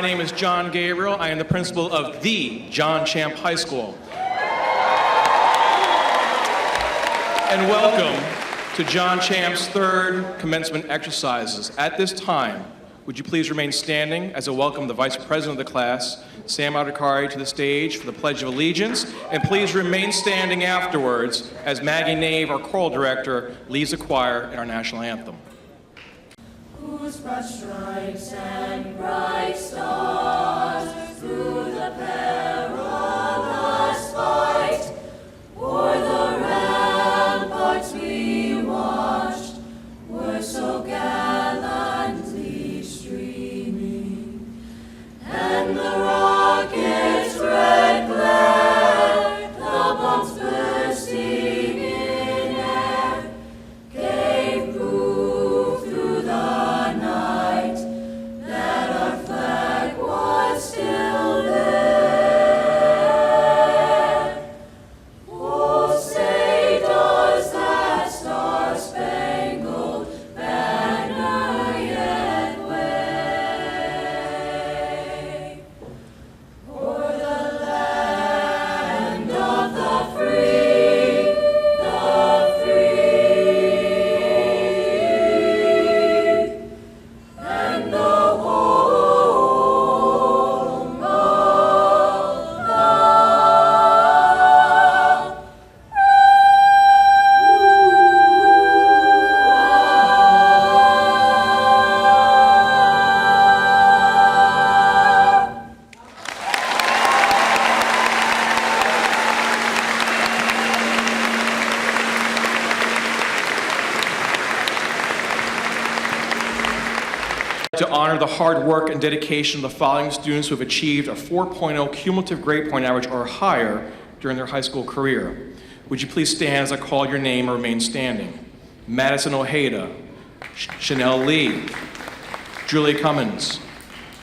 name is John Gabriel. I am the principal of the John Champe High School. And welcome to John Champe's third commencement exercises. At this time, would you please remain standing as I welcome the Vice President of the class, Sam Adhikari, to the stage for the Pledge of Allegiance, and please remain standing afterwards as Maggie Nave, our choral director, leads the choir in our national anthem. Whose broad stripes and bright stars through the perilous fight, o'er the ramparts we watched, were so gallantly streaming, and the rocket's red glare, the bombs bursting in air, gave proof through the night that our flag was still there. Oh, say does that star-spangled banner yet wave o'er the land of the free, and the home of the To honor the hard work and dedication of the following students who have achieved a 4.0 cumulative grade point average or higher during their high school career. Would you please stand as I call your name or remain standing? Madison Ojeda, Chanel Lee, Julie Cummins,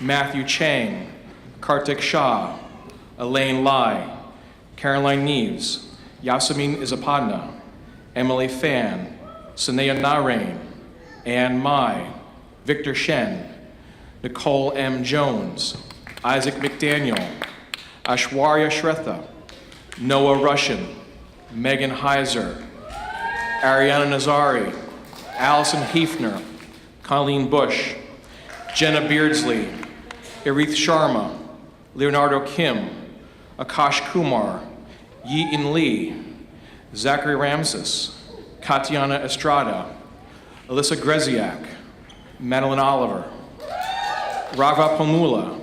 Matthew Chang, Kartik Shah, Elaine Lai, Caroline Neves, Yasemin Izapadna, Emily Fan, Sanaya Narain, Ann Mai, Victor Shen, Nicole M. Jones, Isaac McDaniel, Ashwarya Shretha, Noah Russian, Megan Heiser, Ariana Nazari, Allison Hefner, Colleen Bush, Jenna Beardsley, Erith Sharma, Leonardo Kim, Akash Kumar, Yi-In Lee, Zachary Ramses, Katiana Estrada, Alyssa Greziak, Madeline Oliver, Raghav Pomula,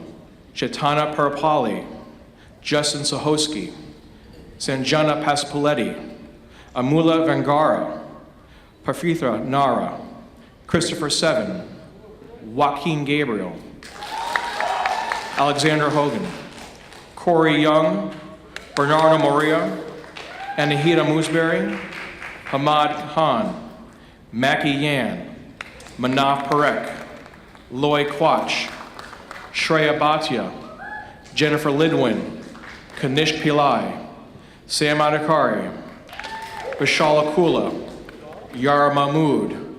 Chaitanya Parapali, Justin Sahoski, Sanjana Paspuletti, Amula Vangara, Parfitra Nara, Christopher Seven, Joaquin Gabriel, Alexander Hogan, Corey Young, Bernardo Moria, Anahita Moosberry, Hamad Khan, Mackie Yan, Manav Parekh, Loy Quach, Shreya Bhatia, Jennifer Lidwin, Kanish Pillai, Sam Adhikari, Vishal Akula, Yara Mahmood,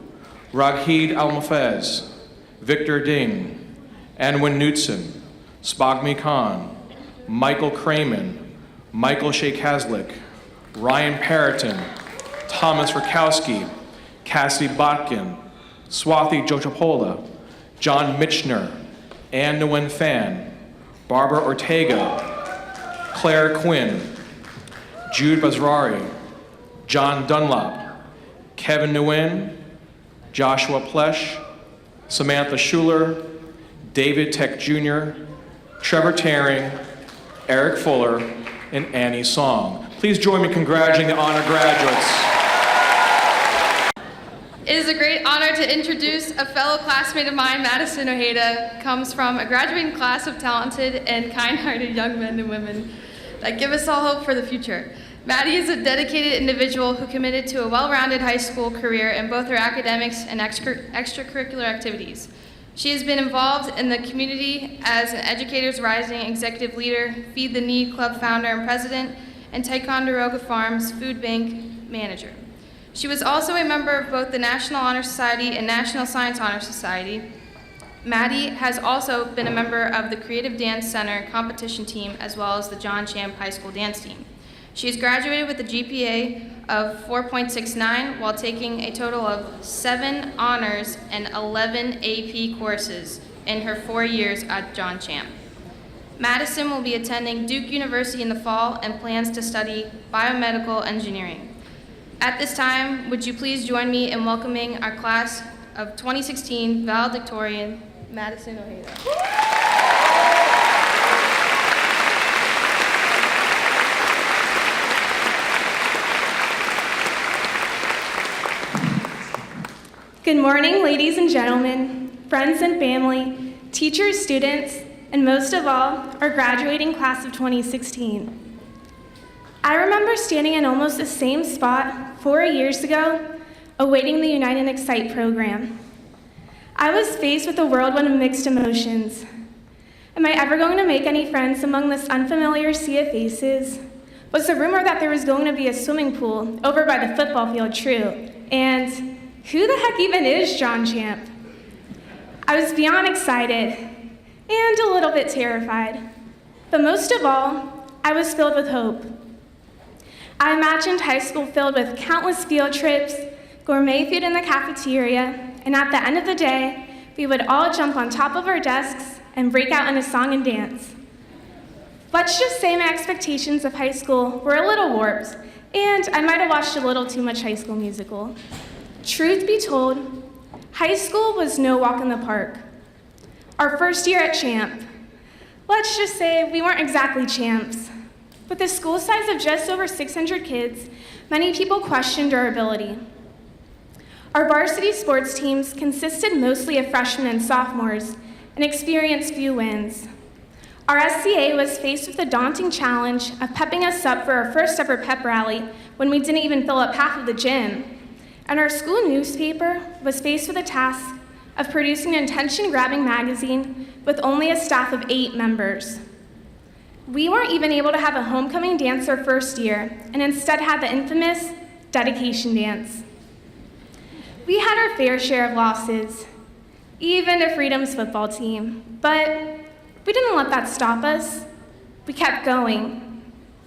Raghid Al-Mafez, Victor Ding, Anwin Knutson, Spagmi Khan, Michael Kramen, Michael Sheikh Haslick, Ryan Perriton, Thomas Rakowski, Cassie Botkin, Swathi Jochapola, John Mitchner, Ann Nguyen Phan, Barbara Ortega, Claire Quinn, Jude Bazrari, John Dunlop, Kevin Nguyen, Joshua Plesh, Samantha Schuler, David Tech Jr., Trevor Taring, Eric Fuller, and Annie Song. Please join me in congratulating the honor graduates. It is a great honor to introduce a fellow classmate of mine. Madison Ojeda comes from a graduating class of talented and kind-hearted young men and women that give us all hope for the future. Maddie is a dedicated individual who committed to a well-rounded high school career in both her academics and extracurricular activities. She has been involved in the community as an Educators Rising executive leader, Feed the Need Club founder and president, and Ticonderoga Farms Food Bank manager. She was also a member of both the National Honor Society and National Science Honor Society, Maddie has also been a member of the Creative Dance Center competition team as well as the John Champe High School dance team. She has graduated with a GPA of 4.69 while taking a total of 7 honors and 11 AP courses in her 4 years at John Champe. Madison will be attending Duke University in the fall and plans to study biomedical engineering. At this time, would you please join me in welcoming our class of 2016 valedictorian, Madison Ojeda. Good morning, ladies and gentlemen, friends and family, teachers, students, and most of all, our graduating class of 2016. I remember standing in almost the same spot 4 years ago, awaiting the Unite and Excite program. I was faced with a whirlwind of mixed emotions. Am I ever going to make any friends among this unfamiliar sea of faces? Was the rumor that there was going to be a swimming pool over by the football field true? And who the heck even is John Champe? I was beyond excited and a little bit terrified. But most of all, I was filled with hope. I imagined high school filled with countless field trips, gourmet food in the cafeteria, and at the end of the day, we would all jump on top of our desks and break out in a song and dance. Let's just say my expectations of high school were a little warped, and I might have watched a little too much High School Musical. Truth be told, high school was no walk in the park. Our first year at Champe, let's just say we weren't exactly champs. With a school size of just over 600 kids, many people questioned our ability. Our varsity sports teams consisted mostly of freshmen and sophomores and experienced few wins. Our SCA was faced with the daunting challenge of pepping us up for our first ever pep rally when we didn't even fill up half of the gym. And our school newspaper was faced with the task of producing an attention-grabbing magazine with only a staff of 8 members. We weren't even able to have a homecoming dance our first year, and instead had the infamous dedication dance. We had our fair share of losses, even to Freedom's football team, but we didn't let that stop us. We kept going.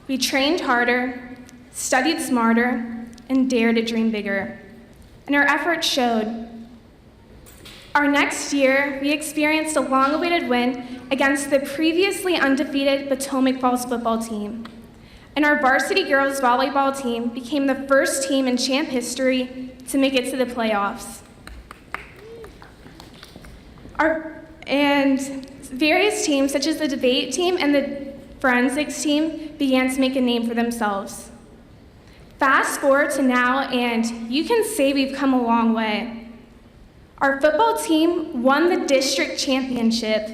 We trained harder, studied smarter, and dared to dream bigger. And our efforts showed. Our next year, we experienced a long-awaited win against the previously undefeated Potomac Falls football team. And our varsity girls volleyball team became the first team in Champe history to make it to the playoffs. And various teams, such as the debate team and the forensics team, began to make a name for themselves. Fast forward to now, and you can say we've come a long way. Our football team won the district championship.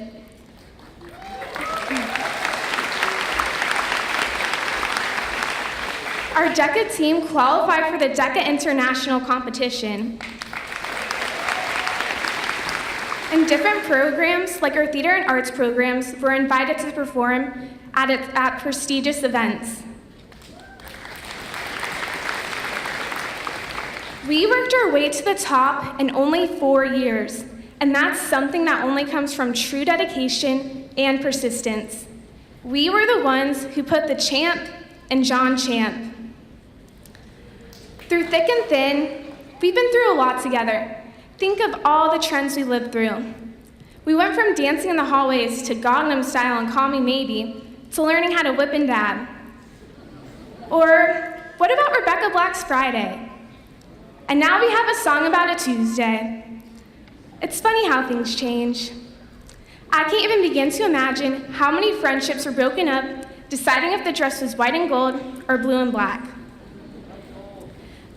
Our DECA team qualified for the DECA International competition. And different programs, like our theater and arts programs, were invited to perform at prestigious events. We worked our way to the top in only 4 years, and that's something that only comes from true dedication and persistence. We were the ones who put the Champe in John Champe. Through thick and thin, we've been through a lot together. Think of all the trends we lived through. We went from dancing in the hallways to Gangnam Style and Call Me Maybe to learning how to whip and dab. Or what about Rebecca Black's Friday? And now we have a song about a Tuesday. It's funny how things change. I can't even begin to imagine how many friendships were broken up deciding if the dress was white and gold or blue and black.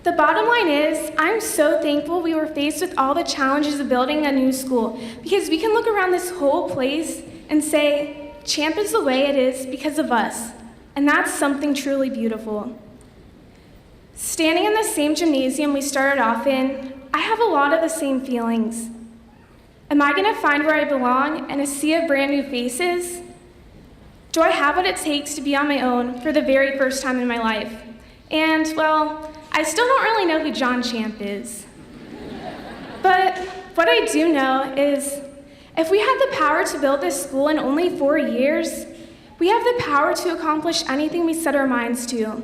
The bottom line is, I'm so thankful we were faced with all the challenges of building a new school, because we can look around this whole place and say, Champe is the way it is because of us, and that's something truly beautiful. Standing in the same gymnasium we started off in, I have a lot of the same feelings. Am I going to find where I belong in a sea of brand new faces? Do I have what it takes to be on my own for the very first time in my life? And, well, I still don't really know who John Champe is. But what I do know is If we had the power to build this school in only 4 years, we have the power to accomplish anything we set our minds to.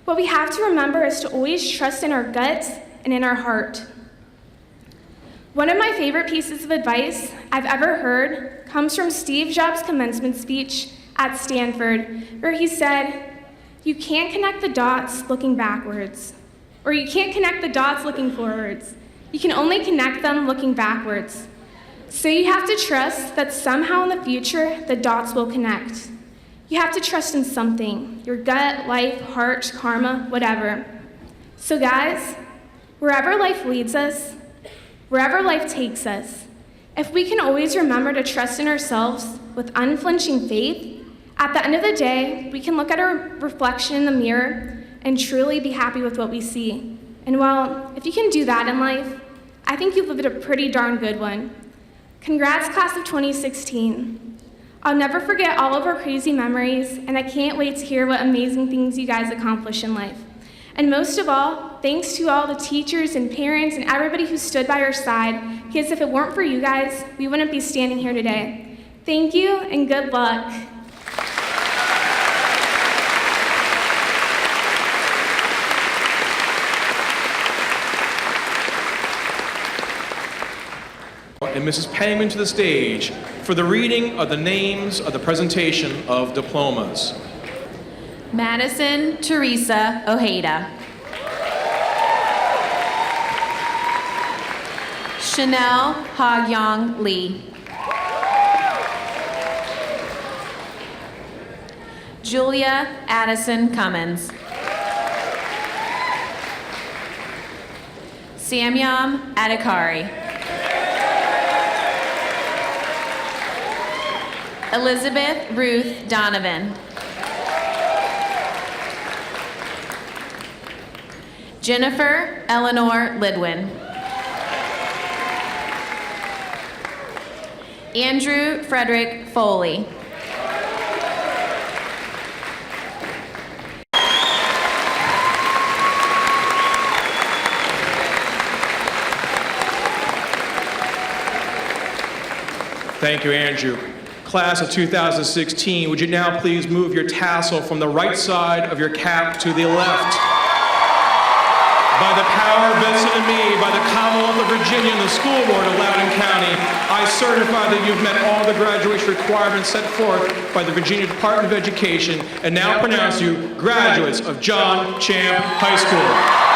What we have to remember is to always trust in our guts and in our heart. One of my favorite pieces of advice I've ever heard comes from Steve Jobs' commencement speech at Stanford, where he said, "You can't connect the dots looking backwards, or you can't connect the dots looking forwards. You can only connect them looking backwards." So you have to trust that somehow in the future, the dots will connect. You have to trust in something, your gut, life, heart, karma, whatever. So guys, wherever life leads us, wherever life takes us, if we can always remember to trust in ourselves with unflinching faith, at the end of the day, we can look at our reflection in the mirror and truly be happy with what we see. And well, if you can do that in life, I think you've lived a pretty darn good one. Congrats, class of 2016. I'll never forget all of our crazy memories, and I can't wait to hear what amazing things you guys accomplish in life. And most of all, thanks to all the teachers and parents and everybody who stood by our side, because if it weren't for you guys, we wouldn't be standing here today. Thank you, and good luck. And Mrs. Pennington to the stage for the reading of the names of the presentation of diplomas. Madison Teresa Ojeda. Chanel Ha-Young Lee. Julia Addison Cummins. Samyam Adhikari. Elizabeth Ruth Donovan. Jennifer Eleanor Lidwin. Andrew Frederick Foley. Thank you, Andrew. Class of 2016, would you now please move your tassel from the right side of your cap to the left? By the power vested in me by the Commonwealth of Virginia and the School Board of Loudoun County, I certify that you've met all the graduation requirements set forth by the Virginia Department of Education and now pronounce you graduates of John Champe High School.